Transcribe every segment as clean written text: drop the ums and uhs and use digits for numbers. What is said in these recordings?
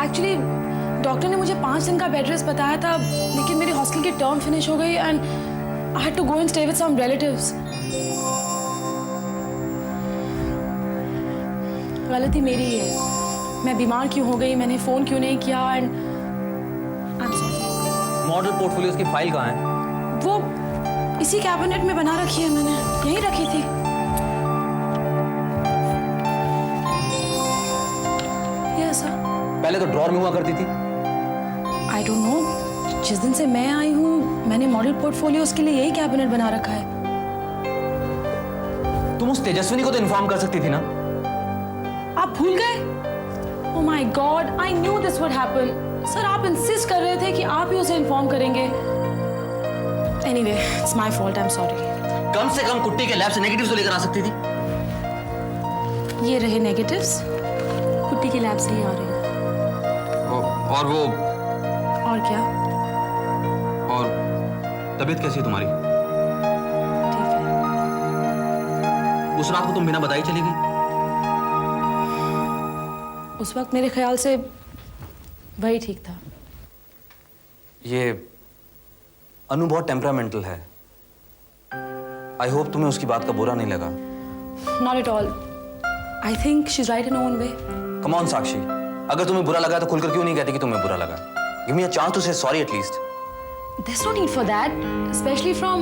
Actually doctor ने मुझे 5 दिन का बेड रेस्ट बताया था, लेकिन मेरी हॉस्टल की टर्म फिनिश हो गई and I had to go and stay with some relatives. गलती मेरी ही है, मैं बीमार क्यों हो गई, मैंने फ़ोन क्यों नहीं किया and I am sorry. Model portfolios की फाइल कहाँ है? वो इसी कैबिनेट में बना रखी है, मैंने यहीं रखी थी। ये ऐसा पहले तो ड्रॉर में हुआ करती थी। आई डोंट नो, जिस दिन से मैं आई हूँ मैंने मॉडल पोर्टफोलियोज के लिए यही कैबिनेट बना रखा है। तुम उस तेजस्विनी को तो इन्फॉर्म कर सकती थी ना। आप भूल गए? Oh my god, I knew this would happen. Sir आप इंसिस्ट कर रहे थे कि आप ही उसे इन्फॉर्म करेंगे। Anyway, it's my fault, I am sorry. कम से कम कुट्टी के लैब से नेगेटिव्स तो लेकर आ सकती थी। ये रहे नेगेटिव्स, कुट्टी के लैब से ही आ रहे हैं। और वो और क्या? और तबीयत कैसी है तुम्हारी? ठीक है। उस रात को तुम बिना बताई चली गई। उस वक्त मेरे ख्याल से वही ठीक था। ये अनु बहुत टेम्परामेंटल है। आई होप तुम्हें उसकी बात का बुरा नहीं लगा। Not at all, I think she is right in own way. Come on Sakshi, अगर तुम्हें बुरा लगा तो खुलकर क्यों नहीं कहती कि तुम्हें बुरा लगा? Give me a chance to say sorry at least. There's no need for that, especially from...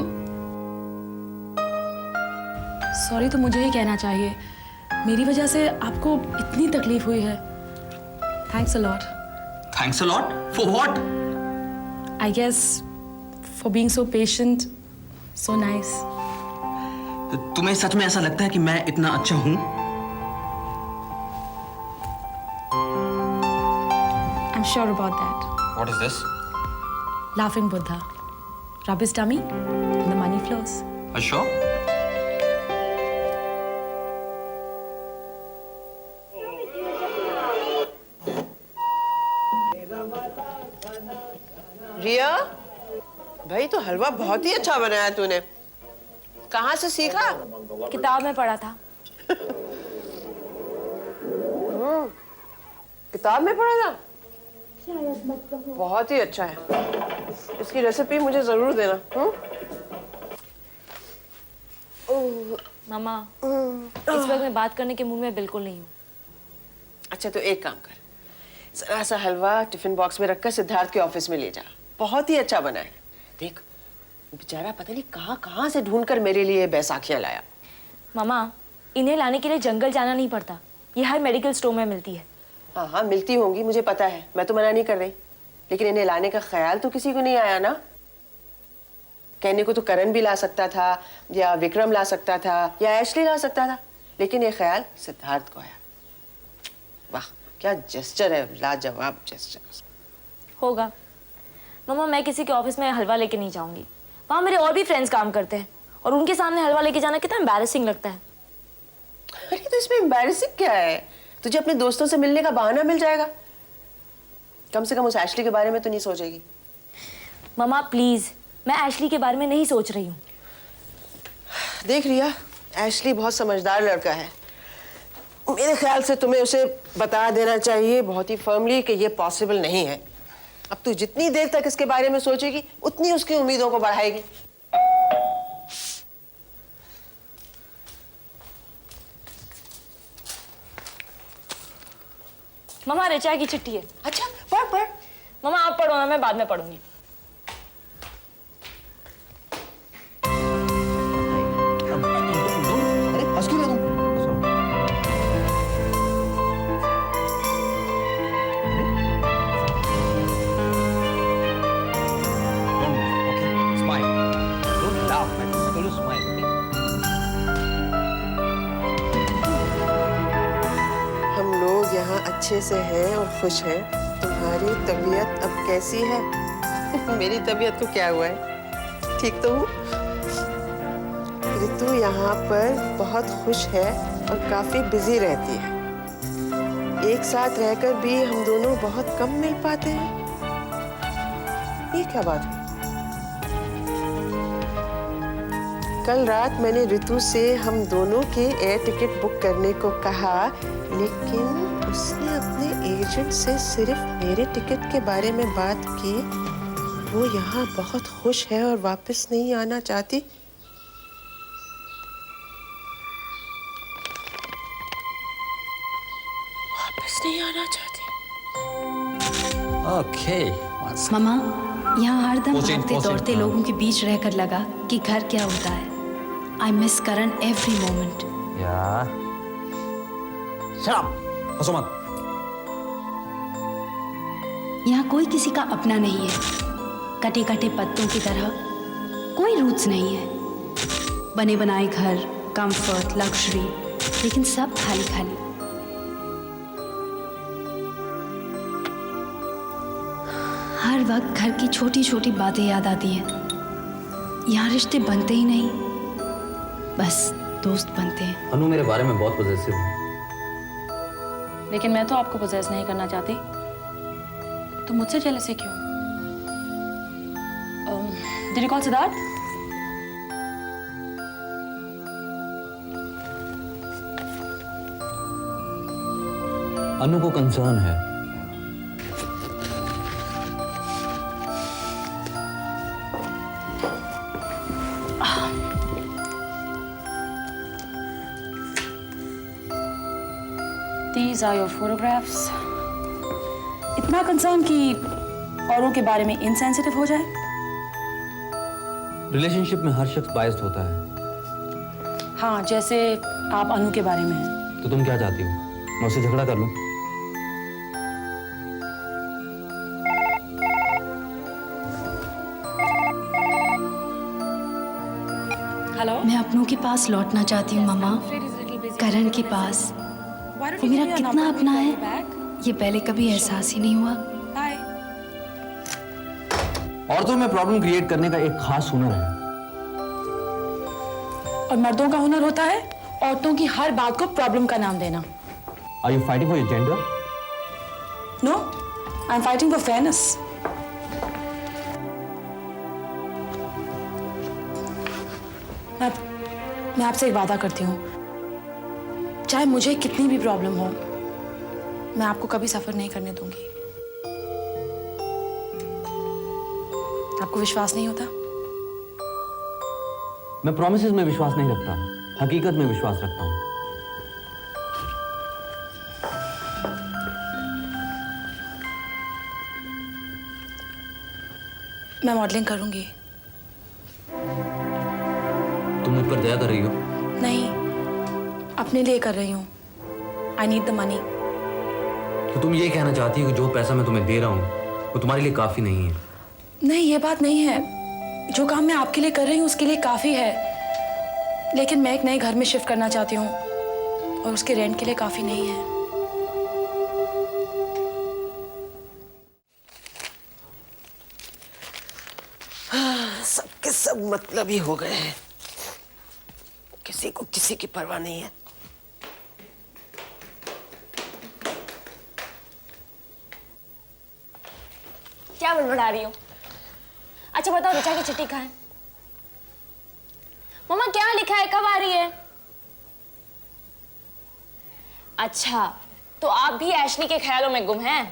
Sorry तो मुझे ही कहना चाहिए। मेरी वजह से आपको इतनी तकलीफ हुई है। Thanks a lot. Thanks a lot? For what? I guess for being so patient, so nice. तुम्हें सच में ऐसा लगता है कि मैं इतना अच्छा हूं? I'm sure about that. What is this? Laughing Buddha. Rub his tummy and the money flows. Sure? रिया, भाई तो हलवा बहुत ही अच्छा बनाया तूने। कहाँ से सीखा? किताब में पढ़ा था। किताब में पढ़ा था? बहुत ही अच्छा है। इसकी रेसिपी मुझे जरूर देना। मामा, इस वक्त मैं बात करने के मूड में बिल्कुल नहीं हूँ। अच्छा तो एक काम कर, जरा सा हलवा टिफिन बॉक्स में रखकर सिद्धार्थ के ऑफिस में ले जा। बहुत ही अच्छा बना है। देख, बेचारा पता नहीं कहाँ से ढूंढकर मेरे लिए बैसाखियां लाया। मामा, इन्हें लाने के लिए जंगल जाना नहीं पड़ता। ये हर मेडिकल स्टोर में मिलती है। हाँ हाँ मिलती होंगी, मुझे पता है, मैं तो मना नहीं कर रही, लेकिन इन्हें लाने का ख्याल तो किसी को नहीं आया ना। कहने को तो करण भी ला सकता था, या विक्रम ला सकता था, या एशली ला सकता था, लेकिन ये ख्याल सिद्धार्थ को आया। वाह क्या जेस्चर है, लाजवाब जेस्चर। होगा। मामा, मैं किसी के ऑफिस में हलवा लेके नहीं जाऊंगी। वहाँ मेरे और भी फ्रेंड्स काम करते हैं और उनके सामने हलवा लेके जाना कितना एम्बैरेसिंग लगता है। अरे तो इसमें एम्बैरेसिंग क्या है? तुझे अपने दोस्तों से मिलने का बहाना मिल जाएगा। कम से कम उस एशली के बारे में तो नहीं सोचेगी। मामा प्लीज, मैं एशली के बारे में नहीं सोच रही हूँ। देख रिया, एशली बहुत समझदार लड़का है। मेरे ख्याल से तुम्हें उसे बता देना चाहिए बहुत ही फर्मली कि ये पॉसिबल नहीं है। अब तू जितनी देर तक इसके बारे में सोचेगी उतनी उसकी उम्मीदों को बढ़ाएगी। मामा, ऋचा की चिट्ठी है। अच्छा पढ़ पढ़। मामा आप पढ़ो ना, मैं बाद में पढ़ूंगी। अरे हंस क्यों रहे तुम? हम लोग यहाँ अच्छे से हैं और खुश हैं। तुम्हारी तबीयत अब कैसी है? मेरी तबीयत को क्या हुआ है? ठीक तो हूँ। ऋतु यहाँ पर बहुत खुश है और काफी बिजी रहती है। एक साथ रहकर भी हम दोनों बहुत कम मिल पाते हैं। ये क्या बात है? कल रात मैंने ऋतु से हम दोनों के एयर टिकट बुक करने को कहा, लेकिन उसने अपने एजेंट से सिर्फ मेरे टिकट के बारे में बात की, वो यहाँ बहुत खुश है और वापस नहीं आना चाहती। वापस नहीं आना चाहती। ओके मामा, यहाँ हरदम Proceed, भागते proceed. दौड़ते लोगों के बीच रहकर लगा कि घर क्या होता है। I miss Karan every moment. या शराब हंसो मत। यहाँ कोई किसी का अपना नहीं है। कटे कटे पत्तों की तरह कोई रूट्स नहीं है। बने बनाए घर, कंफर्ट, लग्जरी, लेकिन सब खाली खाली। हर वक्त घर की छोटी छोटी बातें याद आती हैं। यहाँ रिश्ते बनते ही नहीं, बस दोस्त बनते हैं। अनु मेरे बारे में बहुत पॉजिटिव है। लेकिन मैं तो आपको पोजेस नहीं करना चाहती, तो मुझसे जेलस है क्यों? Did you call Siddharth? Anu को कंसर्न है। These are your photographs. इतना कंसर्न कि औरों के बारे में इनसेंसिटिव हो जाए। रिलेशनशिप में हर शख्स बायस्ड होता है। हाँ, जैसे आप अनु के बारे में हैं। तो तुम क्या चाहती हो, मैं उससे झगड़ा कर लूं? हेलो, मैं अपनों के पास लौटना चाहती हूँ मामा, करण के पास। वो मेरा कितना अपना है, ये पहले कभी एहसास ही नहीं हुआ। औरतों में प्रॉब्लम क्रिएट करने का एक खास हुनर है। और मर्दों का हुनर होता है औरतों की हर बात को प्रॉब्लम का नाम देना। Are you fighting for your gender? No, I'm fighting for fairness. मैं आपसे एक वादा करती हूँ, चाहे मुझे कितनी भी प्रॉब्लम हो, मैं आपको कभी सफर नहीं करने दूंगी। आपको विश्वास नहीं होता? मैं प्रॉमिसेस में विश्वास नहीं रखता, हकीकत में विश्वास रखता हूँ। मैं मॉडलिंग करूंगी। तुम मुझ पर दया कर रही हो? नहीं, अपने लिए कर रही हूँ। I need the money. तो तुम ये कहना चाहती हो कि जो पैसा मैं तुम्हें दे रहा हूँ वो तुम्हारे लिए काफी नहीं है? नहीं, ये बात नहीं है। जो काम मैं आपके लिए कर रही हूँ उसके लिए काफी है, लेकिन मैं एक नए घर में शिफ्ट करना चाहती हूँ और उसके रेंट के लिए काफी नहीं है। सबके सब मतलब ही हो गए हैं, किसी को किसी की परवाह नहीं है। क्या बड़बड़ा रही हो? अच्छा बताओ, ऋचा की चिट्ठी कहाँ है? मम्मा क्या लिखा है, कब आ रही है? अच्छा, तो आप भी एशली के ख्यालों में गुम हैं।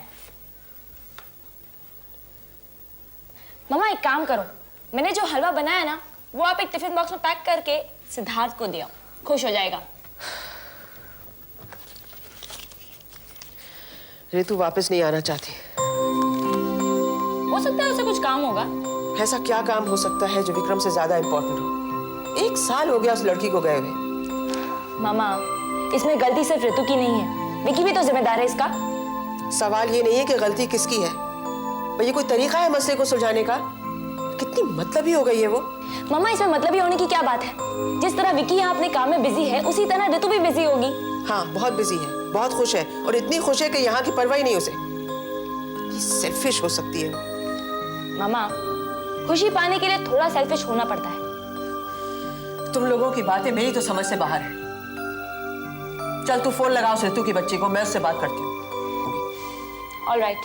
मम्मा एक काम करो, मैंने जो हलवा बनाया ना, वो आप एक टिफिन बॉक्स में पैक करके सिद्धार्थ को दिया, खुश हो जाएगा। रितु वापस नहीं आना चाहती। हो सकता है उसे कुछ काम होगा। ऐसा क्या काम हो सकता है जो विक्रम से ज्यादा इंपॉर्टेंट हो? 1 साल हो गया उस लड़की को गए हुए। मामा, इसमें गलती सिर्फ रितु की नहीं है, विकी भी तो जिम्मेदार है इसका। सवाल ये नहीं है कि गलती किसकी है, पर ये कोई तरीका है मसले को सुलझाने का? कितनी मतलबी हो गई है वो। मामा, इसमें मतलबी होने की क्या बात है? जिस तरह विकी यहाँ अपने काम में बिजी है, उसी तरह रितु भी बिजी होगी। हाँ, बहुत बिजी है, बहुत खुश है, और इतनी खुश है कि यहाँ की परवाह ही नहीं उसे। सेल्फिश हो सकती है वो। मामा, खुशी पाने के लिए थोड़ा सेल्फिश होना पड़ता है। तुम लोगों की बातें मेरी तो समझ से बाहर है। चल तू फोन लगा उस रितु की बच्ची को, मैं उससे बात करती हूँ। All right.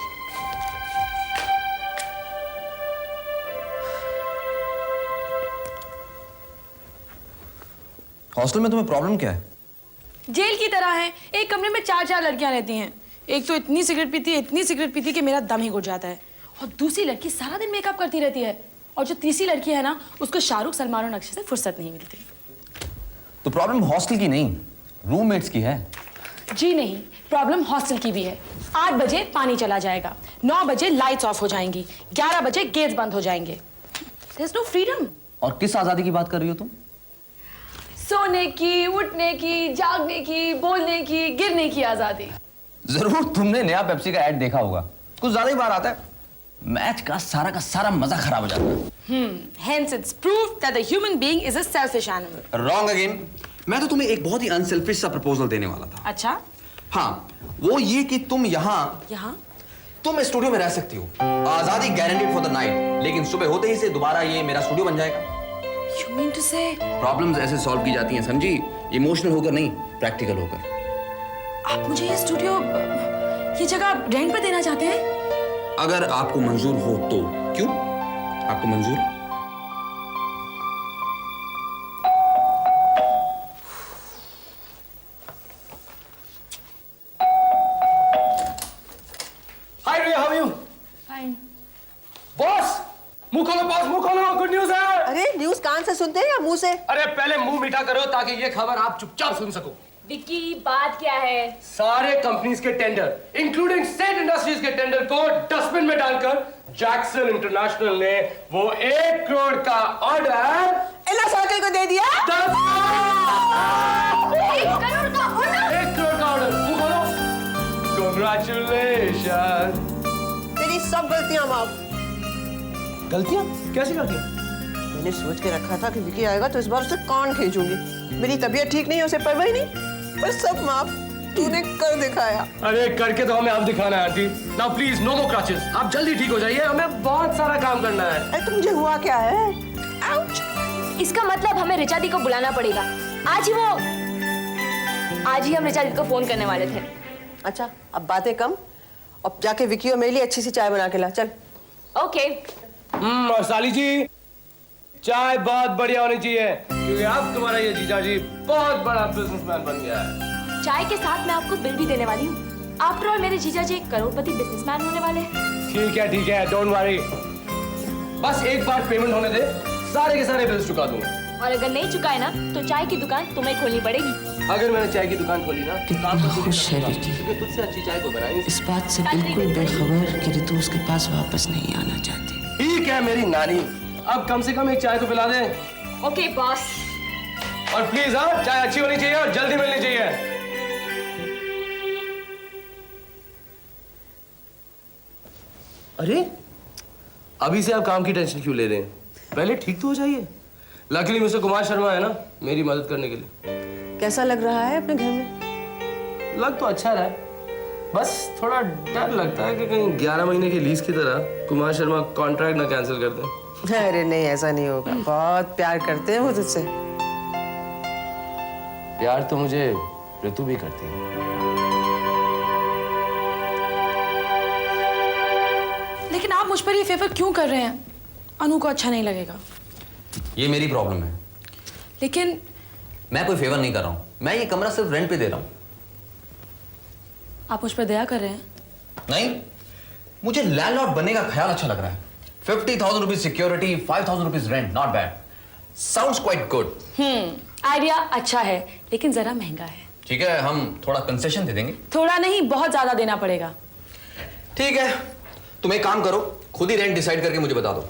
हॉस्टल में तुम्हें प्रॉब्लम क्या है? जेल की तरह है, एक कमरे में 4-4 लड़कियां रहती हैं। एक तो इतनी सिगरेट पीती कि मेरा दम ही घुट जाता है, और दूसरी लड़की सारा दिन मेकअप करती रहती है, और जो तीसरी लड़की है ना, उसको शाहरुख, सलमान और नक्शे से फुर्सत नहीं मिलती। तो प्रॉब्लम हॉस्टल की नहीं, रूममेट्स की है। जी नहीं, प्रॉब्लम हॉस्टल की भी है। 8 बजे पानी चला जाएगा, 9 बजे लाइट्स ऑफ हो जाएंगी, 11 बजे गेट्स बंद हो जाएंगे। There is no freedom. और किस आजादी की बात कर रही हो तुम? सोने की, उठने की, जागने की, बोलने की, गिरने की आजादी। जरूर तुमने नया पेप्सी का ऐड देखा होगा, कुछ ज्यादा ही बार आता है, मैच का सारा मजा खराब हो जाता है। Hence it's proof that the human being is a selfish animal. Wrong again. मैं तो तुम्हें एक बहुत ही अनसेल्फिश सा प्रपोजल देने वाला था। अच्छा? हाँ, वो ये कि तुम यहाँ तुम स्टूडियो में रह सकती हो, आजादी गारंटीड फॉर द नाइट, लेकिन सुबह होते ही से दोबारा ये मेरा स्टूडियो बन जाएगा। You mean to say? Problems ऐसे सॉल्व की जाती हैं, समझी? इमोशनल होकर नहीं, प्रैक्टिकल होकर। आप मुझे ये स्टूडियो, ये जगह रेंट पे देना चाहते हैं? अगर आपको मंजूर हो तो। क्यों? आपको मंजूर? Hi Ria, how are you? Fine. Boss, मुंह खोलो बॉस, मुंह खोलो, गुड न्यूज़ है। अरे न्यूज कान से सुनते हैं या मुंह से? अरे पहले मुंह मीठा करो ताकि ये खबर आप चुपचाप सुन सको। विक्की, बात क्या है? सारे कंपनीज के टेंडर, इंक्लूडिंग स्टेट इंडस्ट्रीज के टेंडर को डस्टबिन में डालकर जैक्सन इंटरनेशनल ने वो 1 करोड़ का ऑर्डर इला सर्कल को दे दिया। 1 करोड़ का ऑर्डर? 1 करोड़ का ऑर्डर, मुंह खोलो। कांग्रेचुलेशन। तेरी सब गलतियां माफ। गलतियां? कैसी गलतियां? मैंने सोच के रखा था कि विकी आएगा तो इस बार उससे कान खींचूंगी। मेरी तबीयत ठीक नहीं है, उसे परवाह ही नहीं, पर सब माफ। तूने कर दिखाया। अरे करके तो हमें अब दिखाना है aunty. Now please no more crutches, आप जल्दी ठीक हो जाइए, हमें बहुत सारा काम करना है। अरे तो मुझे हुआ क्या है? आउच। इसका मतलब हमें ऋचा दी को बुलाना पड़ेगा। आज ही हम ऋचा दी को फोन करने वाले थे। अच्छा, अब बातें कम, अब जाके विकी और मेरे लिए अच्छी सी चाय बना के ला, चल। ओके। और साली जी, चाय बहुत बढ़िया होनी चाहिए, क्योंकि अब तुम्हारा ये जीजा जी बहुत बड़ा बिजनेसमैन बन गया है। चाय के साथ मैं आपको बिल भी देने वाली हूँ। आफ्टर ऑल मेरे जीजा जी एक करोड़पति बिजनेसमैन होने वाले हैं। ठीक है, डोंट वरी। बस एक बार पेमेंट होने दे, सारे के सारे बिल्स चुका दूंगा। और अगर नहीं चुकाए ना तो चाय की दुकान तुम्हें खोलनी पड़ेगी। अगर मैंने चाय की दुकान खोली ना, कितना खुश है विकी, क्योंकि तुझसे अच्छी चाय को बनाई। इस बात से बिल्कुल बेखबर कि रितु उसके पास वापस नहीं आना चाहती। ठीक है मेरी नानी, अब कम से कम एक चाय तो पिला दे। Okay boss. और प्लीज हाँ, चाय अच्छी होनी चाहिए और जल्दी मिलनी चाहिए। अरे अभी से आप काम की टेंशन क्यों ले रहे हैं? पहले ठीक तो हो जाइए। लकीली मिस्टर कुमार शर्मा है ना मेरी मदद करने के लिए। कैसा लग रहा है अपने घर में? लग तो अच्छा रहा है, बस थोड़ा डर लगता है कि कहीं 11 महीने की लीज की तरह कुमार शर्मा कॉन्ट्रैक्ट ना कैंसिल कर दें। अरे नहीं, ऐसा नहीं होगा, बहुत प्यार करते हैं वो तुझसे। प्यार तो मुझे ऋतु भी करती है। लेकिन आप मुझ पर ये फेवर क्यों कर रहे हैं? अनु को अच्छा नहीं लगेगा। ये मेरी प्रॉब्लम है। लेकिन मैं कोई फेवर नहीं कर रहा हूँ, मैं ये कमरा सिर्फ रेंट पे दे रहा हूँ। आप मुझ पर दया कर रहे हैं? नहीं, मुझे लैंडलॉर्ड बनने का ख्याल अच्छा लग रहा है। 50,000 rupees security, 5,000 rupees rent, not bad. Sounds quite good. Idea अच्छा है, लेकिन जरा महंगा है। ठीक है, हम थोड़ा कंसेशन दे देंगे। थोड़ा नहीं, बहुत ज्यादा देना पड़ेगा। ठीक है, तुम एक काम करो, खुद ही रेंट डिसाइड करके मुझे बता दो।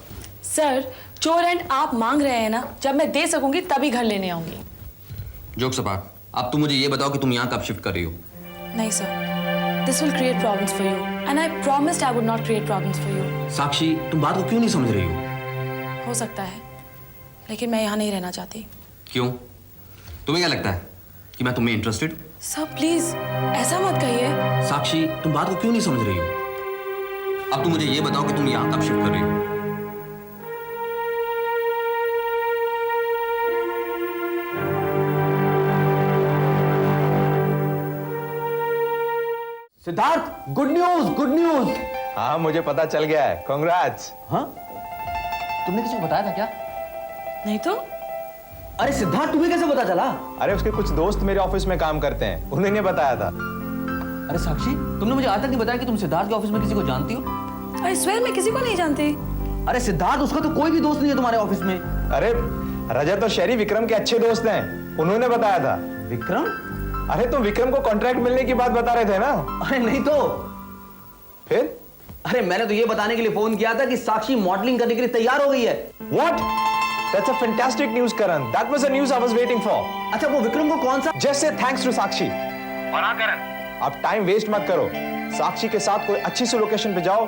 सर, जो रेंट आप मांग रहे हैं ना, जब मैं दे सकूंगी तभी घर लेने आऊंगी। जोक्स अपार्ट, अब तुम मुझे ये बताओ कि तुम यहाँ कब शिफ्ट कर रही हो? नहीं sir, this will create problems for you and I promised I would not create problems for you. Sakshi, तुम बात को क्यों नहीं समझ रही हो? हो सकता है, लेकिन मैं यहाँ नहीं रहना चाहती। क्यों? तुम्हें क्या लगता है कि मैं तुम्हें इंटरेस्टेड? सर प्लीज ऐसा मत कहिए। साक्षी, तुम बात को क्यों नहीं समझ रही हो? अब तुम मुझे ये बताओ कि तुम यहाँ कब शिफ्ट कर रही हो? Siddharth, good news, good news. हाँ, मुझे पता चल गया है, कांग्रेट्स। हाँ, तुमने किसी को बताया था क्या? नहीं तो? अरे सिद्धार्थ, तुम्हें कैसे पता चला? अरे उसके कुछ दोस्त मेरे ऑफिस में काम करते हैं, उन्होंने बताया था। अरे साक्षी, तुमने मुझे आज तक नहीं बताया कि तुम सिद्धार्थ के ऑफिस में किसी को जानती हो। आई स्वेयर मैं किसी को नहीं जानती। अरे सिद्धार्थ, उसका तो कोई भी दोस्त नहीं है तुम्हारे ऑफिस में। अरे रजत और शेरी विक्रम के अच्छे दोस्त हैं, उन्होंने बताया था। विक्रम? अरे तुम विक्रम को कॉन्ट्रैक्ट मिलने की बात बता रहे थे ना? अरे नहीं तो फिर? अरे मैंने तो ये बताने के लिए फोन किया था कि साक्षी मॉडलिंग करने के लिए तैयार हो गई है। What? That's a fantastic news, Karan. That was the news I was waiting for. अच्छा, वो विक्रम को कौन सा? Just say thanks to साक्षी। और हाँ करण, आप टाइम वेस्ट मत करो। साक्षी के साथ कोई अच्छी सी लोकेशन पे जाओ,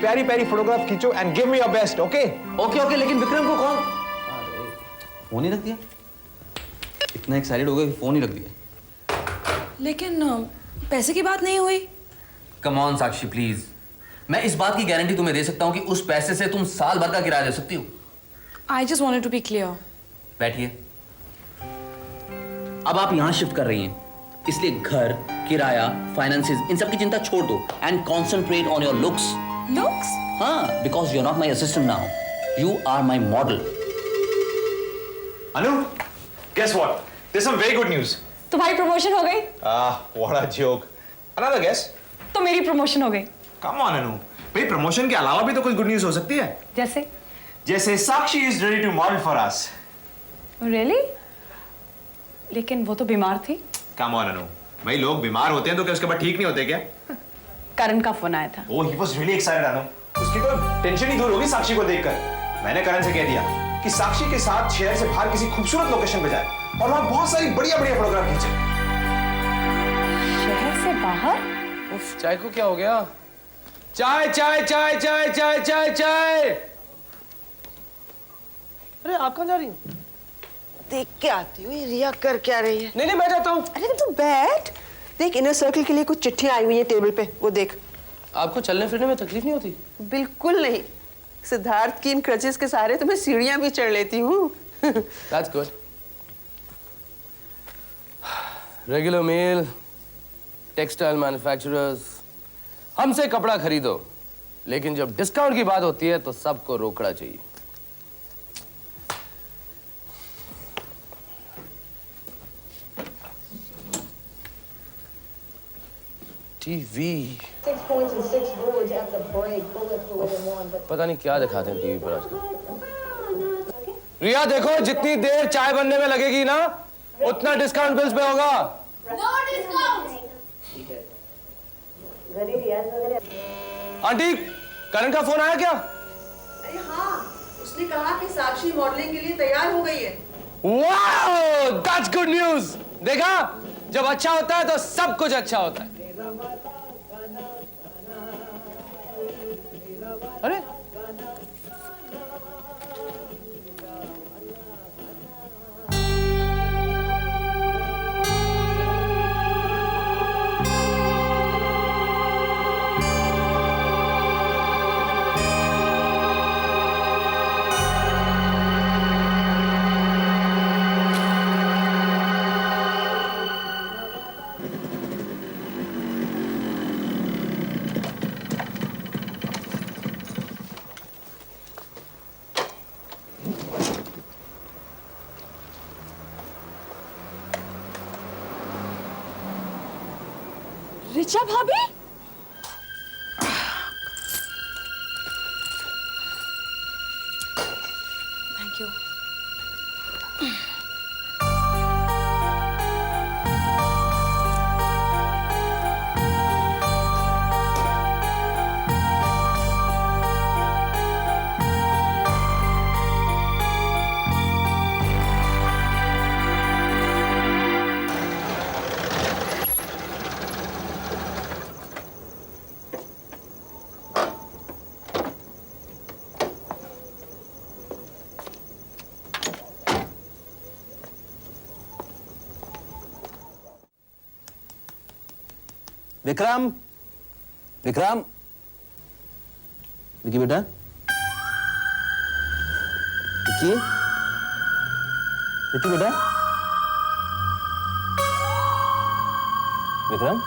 प्यारी प्यारी फोटोग्राफ खींचो and give me your best, okay? Okay, लेकिन विक्रम को कौन? फोन ही रख दिया। इतना एक्साइटेड हो गया कि फोन ही रख दिया। लेकिन पैसे की बात नहीं हुई। कम ऑन साक्षी प्लीज, मैं इस बात की गारंटी तुम्हें दे सकता हूं कि उस पैसे से तुम साल भर का किराया दे सकती हो। I just wanted to be clear. बैठिए। अब आप यहां शिफ्ट कर रही हैं, इसलिए घर, किराया, फाइनेंसेस, इन सब की चिंता छोड़ दो and concentrate on your looks. Looks? हाँ, because you are not my assistant now, you are my model. Anu, guess what? There's some very good news. तुम्हारी प्रमोशन हो गई? What a joke. Another guess? तो मेरी प्रमोशन हो गई। Come on, अनु। भाई promotion के अलावा भी तो कुछ गुड न्यूज हो सकती है। जैसे? जैसे Sakshi is ready to model for us. Really? लेकिन वो तो बीमार थी। Come on, अनु। भाई लोग बीमार होते हैं तो क्या उसके बाद ठीक नहीं होते क्या? करण का फोन आया था। Oh, he was really excited, अनु। उसकी तो टेंशन ही दूर होगी साक्षी को देखकर। मैंने करण से कह दिया कि साक्षी के साथ शहर से बाहर किसी खूबसूरत लोकेशन पे जाए और वहां बहुत सारी बढ़िया बढ़िया फोटोग्राफ खींचे। शहर से बाहर? उफ, चाय को क्या हो गया? चाय चाय चाय चाय चाय चाय चाय। अरे आप कहाँ जा रही हैं? देख के आती हूँ, ये रिया कर क्या रही है? नहीं मैं जाता हूँ। अरे तू बैठ, देख इनर सर्कल के लिए कुछ चिट्ठियां आई हुई हैं टेबल पे, वो देख। आपको चलने फिरने में तकलीफ नहीं होती? बिल्कुल नहीं। सिद्धार्थ की इन क्रचेस के सहारे तो मैं सीढ़ियां भी चढ़ लेती हूँ। That's good. Regular mail, textile manufacturers, हमसे कपड़ा खरीदो, लेकिन जब डिस्काउंट की बात होती है तो सबको रोकना चाहिए। टीवी। पता नहीं क्या दिखाते हैं टीवी पर आजकल। रिया देखो, जितनी देर चाय बनने में लगेगी ना, उतना डिस्काउंट बिल्स पे होगा। No discount. आंटी, करण का फोन आया क्या? अरे हाँ, उसने कहा कि साक्षी मॉडलिंग के लिए तैयार हो गई है। Wow, that's good news. देखा, जब अच्छा होता है तो सब कुछ अच्छा होता है। अरे रिचा भाभी? Thank you. विक्रम, विक्रम, विकी बेटा, विकी, विकी बेटा, विक्रम।